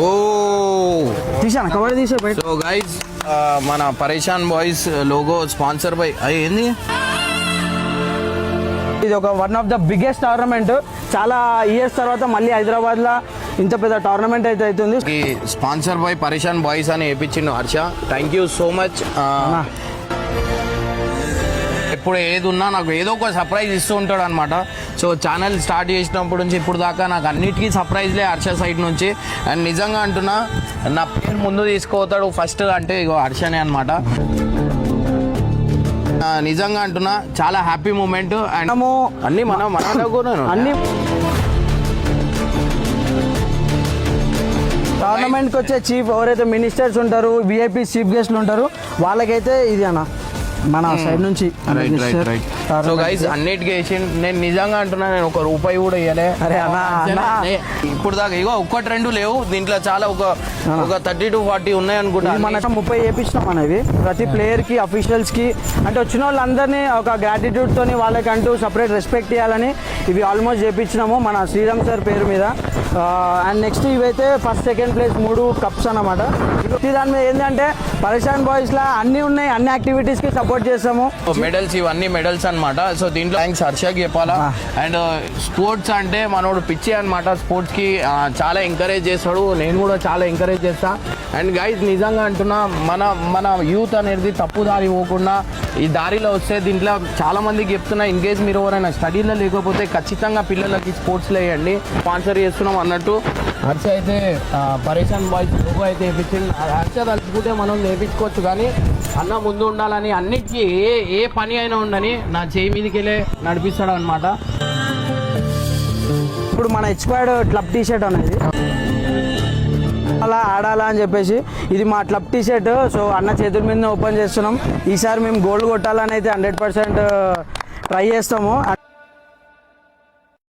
ఓ తీసాను కవర్ తీసే బయట. సో గైస్ మన పరేషాన్ బాయ్స్ లోగో స్పాన్సర్ బై ఏంది ఇది ఒక one of the biggest tournament. చాలా ఇయర్స్ తర్వాత మళ్ళీ హైదరాబాద్ లో ఇంత పెద్ద టోర్నమెంట్ అయితే అవుతుంది. స్పాన్సర్ బై పరేషాన్ బాయ్స్ అని వేయించిండు Harsha. Thank you so much. ఎప్పుడు ఏది ఉన్నా నాకు ఏదో ఒక సర్ప్రైజ్ ఇస్తూ ఉంటాడు అనమాట. సో ఛానల్ స్టార్ట్ చేసినప్పటి నుంచి ఇప్పుడు దాకా నాకు అన్నిటికీ సర్ప్రైజ్లే హర్ష సైడ్ నుంచి. అండ్ నిజంగా అంటున్నా నా పేరు ముందు తీసుకుపోతాడు ఫస్ట్ అంటే ఇగో హర్షనే అనమాట. నిజంగా అంటున్నా చాలా హ్యాపీ మూమెంట్. అండ్ అన్ని మన అన్ని టోర్నమెంట్ కి వచ్చే చీఫ్ ఎవరైతే మినిస్టర్స్ ఉంటారు, విఐపీ చీఫ్ గెస్ట్లు ఉంటారు, వాళ్ళకైతే ఇది అన్న మన సైడ్ నుంచి. సో గైస్ అన్నిటికీ వేసి నేను నిజంగా అంటున్నా నేను ఒక రూపాయి కూడా ఇవ్వలే. అరే అన్నా ఇప్పుడు దాకా ఇగో ఒక్కటి రెండు లేవు దీంట్లో, చాలా ఒక 30 to 40 ఉన్నాయి అనుకుంటా. మనకు 30 వేయించినాం అనేవి ప్రతి ప్లేయర్ కి, అఫీషియల్స్ కి. అంటే వచ్చిన వాళ్ళందరినీ ఒక గ్రాటిట్యూడ్ తోని వాళ్ళకంటూ సపరేట్ రెస్పెక్ట్ ఇవ్వాలని ఇవి ఆల్మోస్ట్ చేయించినాము మన శ్రీరామ్ సార్ పేరు మీద. అండ్ నెక్స్ట్ ఇవైతే ఫస్ట్ సెకండ్ ప్లేస్ 3 కప్స్ అన్నమాట. దాని మీద ఏంటంటే పరేషాన్ బాయ్స్ లా అన్ని ఉన్నాయి, అన్ని యాక్టివిటీస్ కి సపోర్ట్ చేస్తాము. మెడల్స్ ఇవన్నీ మెడల్స్ అనమాట. సో దీంట్లో థ్యాంక్స్ హర్షకి చెప్పాలా. అండ్ స్పోర్ట్స్ అంటే మనోడు పిచ్చి అనమాట. స్పోర్ట్స్ కి చాలా ఎంకరేజ్ చేస్తాడు, నేను కూడా చాలా ఎంకరేజ్ చేస్తా. అండ్ గైస్ నిజంగా అంటున్నా మన యూత్ అనేది తప్పు దారి పోకుండా ఈ దారిలో వస్తే దీంట్లో చాలా మందికి చెప్తున్నా, ఇన్ కేస్ మీరు ఎవరైనా స్టడీలో లేకపోతే ఖచ్చితంగా పిల్లలకి స్పోర్ట్స్లో వేయండి. స్పాన్సర్ చేస్తున్నాం అన్నట్టు హర్ష అయితే పరేషాన్ బాయ్స్ లోగో అయితే వేయించింది. హర్ష తలుచుకుంటే మనం వేయించుకోవచ్చు, కానీ అన్న ముందు ఉండాలని అన్నిటికీ ఏ పని అయినా ఉండని నా చేయి మీదకి వెళ్ళే నడిపిస్తాడు అనమాట. ఇప్పుడు మన ఎక్స్పైర్డ్ క్లబ్ టీ షర్ట్ అనేది అలా ఆడాలా అని చెప్పేసి ఇది మా క్లబ్ టీ షర్ట్. సో అన్న చేతుల మీద ఓపెన్ చేస్తున్నాం. ఈసారి మేము గోల్డ్ కొట్టాలని అయితే 100% ట్రై చేస్తాము.